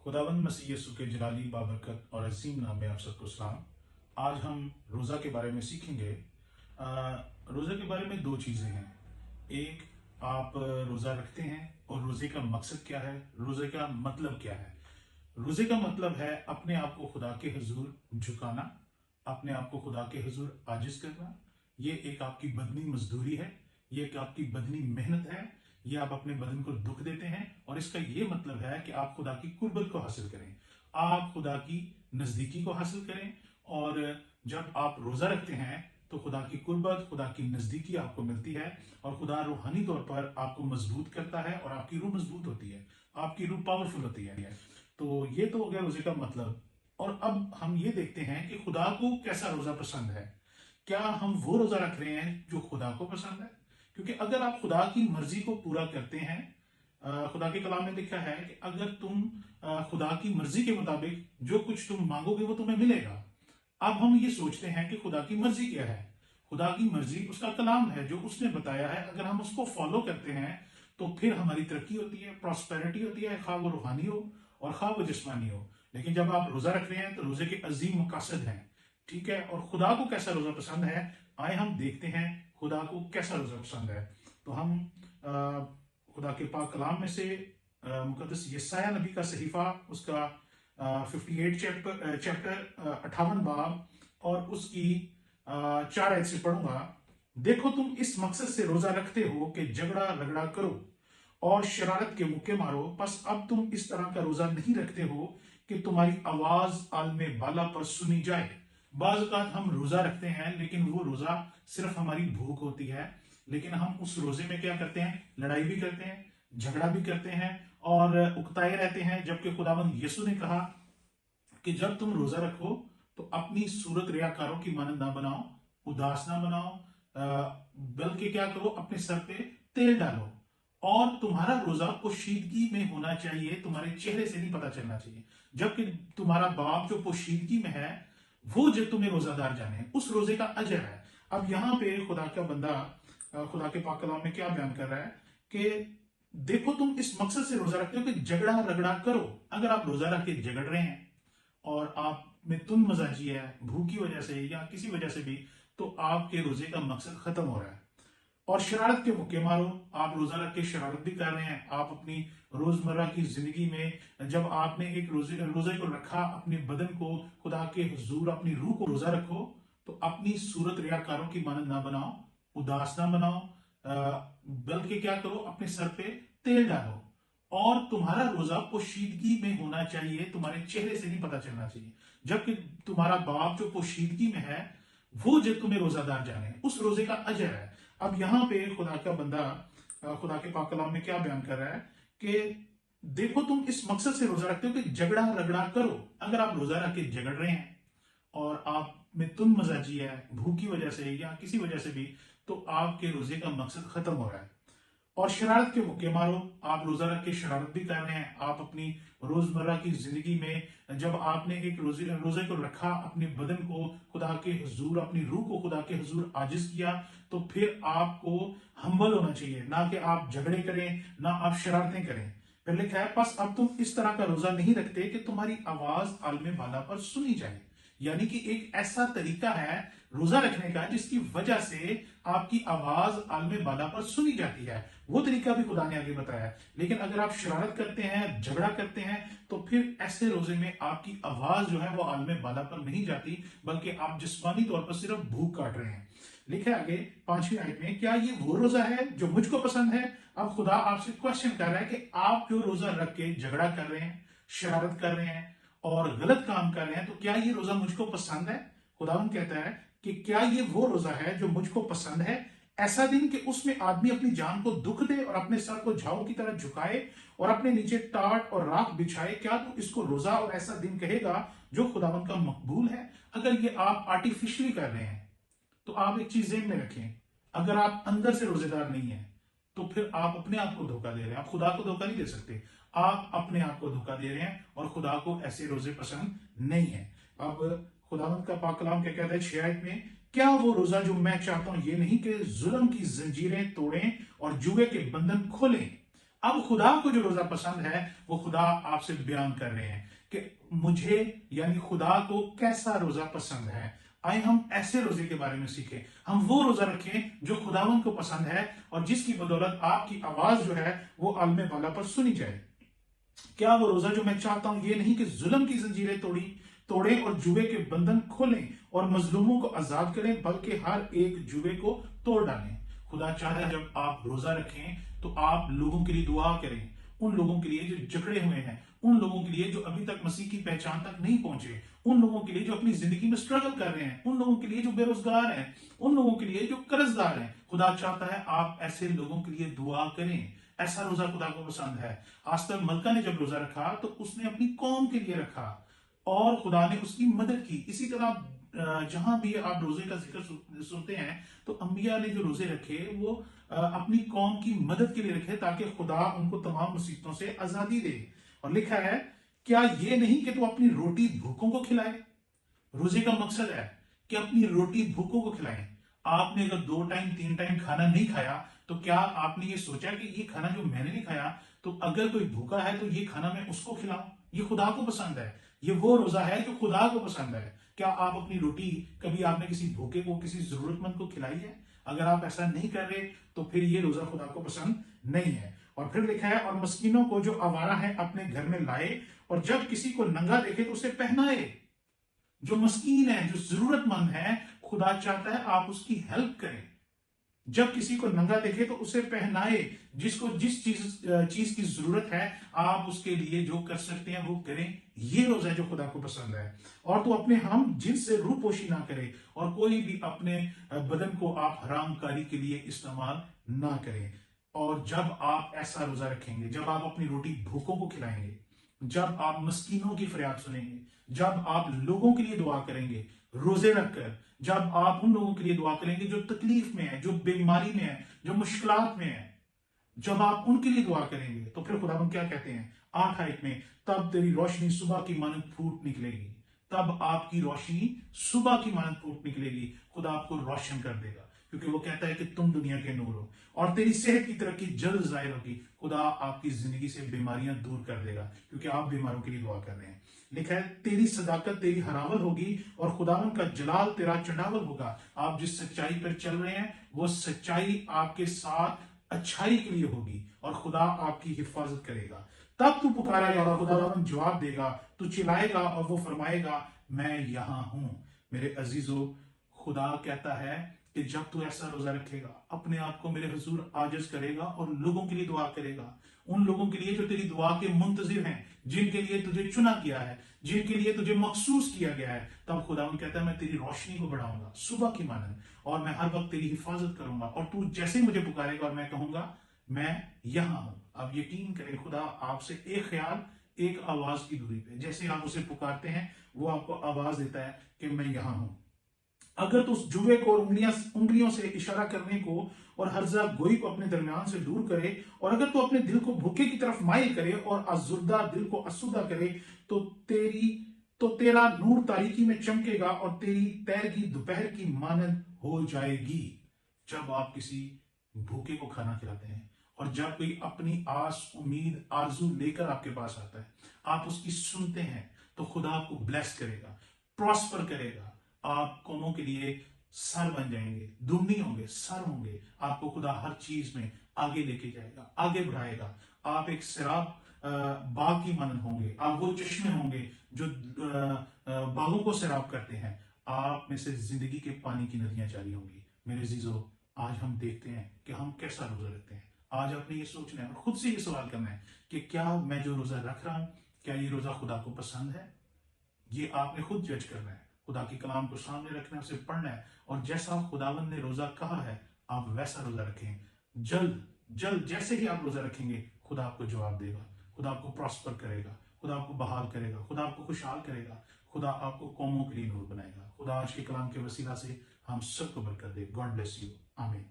खुदावंद मसीह यीशु के जलाली बाबरकत और अजीम नाम में आप सबको सलाम। आज हम रोज़ा के बारे में सीखेंगे। रोज़ा के बारे में दो चीज़ें हैं। एक, आप रोज़ा रखते हैं और रोज़े का मकसद क्या है, रोज़े का मतलब क्या है। रोज़े का मतलब है अपने आप को खुदा के हुजूर झुकाना, अपने आप को खुदा के हुजूर आजिज़ करना। ये एक आपकी बदनी मजदूरी है, ये एक आपकी बदनी मेहनत है। ये आप अपने बदन को दुख देते हैं और इसका ये मतलब है कि आप खुदा की कुर्बत को हासिल करें, आप खुदा की नजदीकी को हासिल करें। और जब आप रोजा रखते हैं तो खुदा की कुर्बत, खुदा की नजदीकी आपको मिलती है और खुदा रूहानी तौर पर आपको मजबूत करता है और आपकी रूह मजबूत होती है, आपकी रूह पावरफुल होती है। तो ये तो हो गया रोजे का मतलब। और अब हम ये देखते हैं कि खुदा को कैसा रोजा पसंद है। क्या हम वो रोजा रख रहे हैं जो खुदा को पसंद है? क्योंकि अगर आप खुदा की मर्जी को पूरा करते हैं, खुदा के कलाम में लिखा है कि अगर तुम खुदा की मर्जी के मुताबिक जो कुछ तुम मांगोगे वो तुम्हें मिलेगा। अब हम ये सोचते हैं कि खुदा की मर्जी क्या है। खुदा की मर्जी उसका कलाम है जो उसने बताया है। अगर हम उसको फॉलो करते हैं तो फिर हमारी तरक्की होती है, प्रॉस्पेरिटी होती है, खा वो रूहानी हो और खा वो जिस्मानी हो। लेकिन जब आप रोजा रख रहे हैं तो रोजे के अजीम मकासद हैं, ठीक है। और खुदा को कैसा रोजा पसंद है, आए हम देखते हैं खुदा को कैसा रोजा पसंद है। तो हम खुदा के पाक कलाम में से मुकद्दस यशायाह नबी का सहीफा, उसका 58 चैप्टर 58 बाब और उसकी 4 आयत से पढ़ूंगा। देखो, तुम इस मकसद से रोजा रखते हो कि झगड़ा रगड़ा करो और शरारत के मुक्के मारो। बस अब तुम इस तरह का रोजा नहीं रखते हो कि तुम्हारी आवाज आलमे बाला पर सुनी जाए। बाज़ औक़ात हम रोजा रखते हैं लेकिन वो रोजा सिर्फ हमारी भूख होती है, लेकिन हम उस रोजे में क्या करते हैं, लड़ाई भी करते हैं, झगड़ा भी करते हैं और उकताए रहते हैं। जबकि खुदावंद यीशु ने कहा कि जब तुम रोजा रखो तो अपनी सूरत रियाकारों की मानंद ना बनाओ, उदास ना बनाओ, बल्कि क्या करो, अपने सर पे तेल डालो। और तुम्हारा रोजा पोशीदगी में होना चाहिए, तुम्हारे चेहरे से नहीं पता चलना चाहिए। जबकि तुम्हारा बाप जो पोशीदगी में है वो जो तुम्हें रोजादार जाने, उस रोजे का अजर है। अब यहाँ पे खुदा का बंदा खुदा के पाक कलाम में क्या बयान कर रहा है कि देखो, तुम इस मकसद से रोजा रखते हो कि झगड़ा रगड़ा करो। अगर आप रोजा रख के झगड़ रहे हैं और आप में तुम मजाजी है, भूख की वजह से या किसी वजह से भी, तो आपके रोजे का मकसद खत्म हो रहा है। और शरारत के मुक्के मारो, आप रोजा रख के शरारत भी कर रहे हैं। आप अपनी रोजमर्रा की जिंदगी में जब आपने एक रोजे को रखा, अपने बदन को खुदा के हुजूर, अपनी रूह को रोजा रखो, तो अपनी सूरत रियाकारों की मानंद ना बनाओ, उदास ना बनाओ, बल्कि क्या करो, अपने सर पे तेल डालो। और तुम्हारा रोजा पोशीदगी में होना चाहिए, तुम्हारे चेहरे से नहीं पता चलना चाहिए। जबकि तुम्हारा बाप जो पोशीदगी में है वो जो तुम्हें रोजादार जाने, उस रोजे का अजर है। अब यहाँ पे खुदा का बंदा खुदा के पाक कलाम में क्या बयान कर रहा है कि देखो, तुम इस मकसद से रोजा रखते हो कि झगड़ा रगड़ा करो। अगर आप रोजा रख के झगड़ रहे हैं और आप में तुम मजाजी है, भूख की वजह से या किसी वजह से भी, तो आपके रोजे का मकसद खत्म हो रहा है। और शरारत के मुक्के मारो, आप रोजा रख के शरारत भी कर रहे हैं। आप अपनी रोजमर्रा की जिंदगी में जब आपने एक रोजे को रखा, अपने बदन को खुदा के हुजूर, अपनी रूह को खुदा के हुजूर आजिज किया, तो फिर आपको हम्बल होना चाहिए, ना कि आप झगड़े करें, ना आप शरारतें करें। फिर लिखा है, बस अब तुम इस तरह का रोजा नहीं रखते कि तुम्हारी आवाज आलमे बाला पर सुनी जाए। यानी कि एक ऐसा तरीका है रोजा रखने का जिसकी वजह से आपकी आवाज आलमे बाला पर सुनी जाती है। वो तरीका भी खुदा ने आगे बताया। लेकिन अगर आप शरारत करते हैं, झगड़ा करते हैं, तो फिर ऐसे रोजे में आपकी आवाज जो है वो आलमे बाला पर नहीं जाती, बल्कि आप जिस्मानी तौर पर सिर्फ भूख काट रहे हैं। लिखे आगे 5वीं आयत में, क्या ये वो रोजा है जो मुझको पसंद है? अब खुदा आपसे क्वेश्चन कर रहा है कि आप जो रोजा रख के झगड़ा कर रहे हैं, शरारत कर रहे हैं और गलत काम कर रहे हैं, तो क्या ये रोजा मुझको पसंद है? खुदावंद कहता है कि क्या ये वो रोजा है जो मुझको पसंद है? ऐसा दिन कि उसमें आदमी अपनी जान को दुख दे और अपने सर को झाऊ की तरह झुकाए और अपने नीचे टाट और राख बिछाए। क्या तू इसको रोजा और ऐसा दिन कहेगा जो खुदावंद का मकबूल है? अगर ये आप आर्टिफिशियली कर रहे हैं तो आप एक चीज ज़हन में रखें, अगर आप अंदर से रोजेदार नहीं है तो फिर आप अपने आप को धोखा दे रहे हैं। आप खुदा को धोखा नहीं दे सकते, आप अपने आप को धोखा दे रहे हैं और खुदा को ऐसे रोजे पसंद नहीं है। अब खुदावंद का पाक कलाम क्या कहता है 6 आयत में, क्या वो रोजा जो मैं चाहता हूं ये नहीं कि जुल्म की जंजीरें तोड़ें और जुए के बंधन खोलें। अब खुदा को जो रोजा पसंद है वो खुदा आपसे बयान कर रहे हैं कि मुझे यानी खुदा को कैसा रोजा पसंद है। आइए हम ऐसे रोजे के बारे में सीखें, हम वो रोजा रखें जो खुदावन को पसंद है और जिसकी बदौलत आपकी आवाज जो है वो आलमे बाला पर सुनी जाए। क्या वो रोजा जो मैं चाहता हूं ये नहीं कि जुल्म की जंजीरें तोड़ें और जुए के बंधन खोलें और मजलूमों को आजाद करें, बल्कि हर एक जुए को तोड़ डालें। खुदा चाहता है जब आप रोजा रखें तो आप लोगों के लिए दुआ करें, उन लोगों के लिए जो जकड़े हुए हैं, उन लोगों के लिए जो अभी तक मसीह की पहचान तक नहीं पहुंचे, उन लोगों के लिए जो अपनी जिंदगी में स्ट्रगल कर रहे हैं, उन लोगों के लिए जो बेरोजगार हैं, उन लोगों के लिए जो कर्जदार हैं। खुदा चाहता है आप ऐसे लोगों के लिए दुआ करें। ऐसा रोजा खुदा को पसंद है। आज तक मलका ने जब रोजा रखा तो उसने अपनी कौम के लिए रखा और खुदा ने उसकी मदद की। इसी तरह जहां भी आप रोजे का जिक्र सुनते हैं तो अंबिया ने जो रोजे रखे वो अपनी कौम की मदद के लिए रखे ताकि खुदा उनको तमाम मुसीबतों से आजादी दे। और लिखा है, क्या ये नहीं कि तू अपनी रोटी भूखों को खिलाए। रोजे का मकसद है कि अपनी रोटी भूखों को खिलाएं। आपने अगर 2 टाइम 3 टाइम खाना नहीं खाया तो क्या आपने ये सोचा कि ये खाना जो मैंने नहीं खाया तो अगर कोई भूखा है तो ये खाना मैं उसको खिलाऊं। ये खुदा को पसंद है। ये वो रोजा है जो खुदा को पसंद है। क्या आप अपनी रोटी कभी आपने किसी भूखे को, किसी जरूरतमंद को खिलाई है? अगर आप ऐसा नहीं कर रहे तो फिर ये रोजा खुदा को पसंद नहीं है। और फिर लिखा है, और मस्कीनों को जो आवारा है अपने घर में लाए और जब किसी को नंगा देखे तो उसे पहनाए। जो मस्कीन है, जो जरूरतमंद है, खुदा चाहता है आप उसकी हेल्प करें। जब किसी को नंगा देखे तो उसे पहनाए। जिसको जिस चीज की जरूरत है आप उसके लिए जो कर सकते हैं वो करें। ये रोजा है जो खुदा को पसंद है। और तो अपने हम जिन्स से रूपोशी ना करे और कोई भी अपने बदन को आप हरामकारी के लिए इस्तेमाल ना करें। और जब आप ऐसा रोजा रखेंगे, जब आप अपनी रोटी भूखों को खिलाएंगे, जब आप मस्कीनों की फरियाद सुनेंगे, जब आप लोगों के लिए दुआ करेंगे रोजे रखकर, जब आप उन लोगों के लिए दुआ करेंगे जो तकलीफ में है, जो बीमारी में है, जो मुश्किलात में है, जब आप उनके लिए दुआ करेंगे तो फिर खुदावंद क्या कहते हैं 8 आयत में, तब तेरी रोशनी सुबह की मानद फूट निकलेगी। तब आपकी रोशनी सुबह की मानद फूट निकलेगी। खुदा आपको रोशन कर देगा क्योंकि वो कहता है कि तुम दुनिया के नूर हो। और तेरी सेहत की तरक्की जल्द जाहिर होगी। खुदा आपकी जिंदगी से बीमारियां दूर कर देगा क्योंकि आप बीमारों के लिए दुआ कर रहे हैं। लिखा है, तेरी सदाकत तेरी हरावल होगी और खुदावन का जलाल तेरा चढ़ावल होगा। आप जिस सच्चाई पर चल रहे हैं वो सच्चाई आपके साथ अच्छाई के लिए होगी और खुदा आपकी हिफाजत करेगा। तब तू पुकारेगा और खुदावन जवाब देगा। तू चिल्लाएगा और वो फरमाएगा, मैं यहां हूं। मेरे अजीजों, खुदा कहता है कि जब तू ऐसा रोजा रखेगा, अपने आप को मेरे हुजूर आजिज करेगा और लोगों के लिए दुआ करेगा, उन लोगों के लिए जो तेरी दुआ के मुंतजिर हैं, जिनके लिए तुझे चुना किया है, जिनके लिए तुझे मखसूस किया गया है, तब खुदावन कहता है मैं तेरी रोशनी को बढ़ाऊंगा सुबह की मानद और मैं हर वक्त तेरी हिफाजत करूंगा। और तू जैसे मुझे पुकारेगा और मैं कहूंगा मैं यहां हूं। अब यकीन करें, खुदा आपसे एक ख्याल, एक आवाज की दूरी पे, जैसे आप उसे पुकारते हैं वो आपको आवाज देता है कि मैं यहां हूं। अगर तो उस जुए को उंगलियों से इशारा करने को और हर्जा गोई को अपने दरमियान से दूर करे, और अगर तो अपने दिल को भूखे की तरफ माइल करे और आजुर्दा दिल को असुदा करे, तो तेरा नूर तारीकी में चमकेगा और तेरी तैरगी दोपहर की मानद हो जाएगी। जब आप किसी भूखे को खाना खिलाते हैं और जब कोई अपनी आस, उम्मीद, आरजू लेकर आपके पास आता है, आप उसकी सुनते हैं, तो खुदा आपको ब्लेस करेगा, प्रॉस्पर करेगा। आप कौमों के लिए सर बन जाएंगे, दुमनी होंगे, सर होंगे। आपको खुदा हर चीज में आगे लेके जाएगा, आगे बढ़ाएगा। आप एक शराब बाग की मानद होंगे। आप वो चश्मे होंगे जो बागों को सैराब करते हैं। आप में से जिंदगी के पानी की नदियां जारी होंगी। मेरे अजीजों, आज हम देखते हैं कि हम कैसा रोजा रखते हैं। आज आपने ये सोचना है और खुद से ये सवाल करना है कि क्या मैं जो रोजा रख रहा हूं, क्या ये रोजा खुदा को पसंद है? ये आपने खुद जज करना है। खुदा की कलाम को सामने रखना है, उसे पढ़ना है और जैसा खुदावन ने रोजा कहा है आप वैसा रोजा रखें। जल्द जल्द जैसे ही आप रोजा रखेंगे खुदा आपको जवाब देगा, खुदा आपको प्रॉस्पर करेगा, खुदा आपको बहाल करेगा, खुदा आपको खुशहाल करेगा, खुदा आपको कौमों के लिए नूर बनाएगा। खुदा आज के कलाम के वसीला से हम सबको बरकत दे। God bless you. आमीन।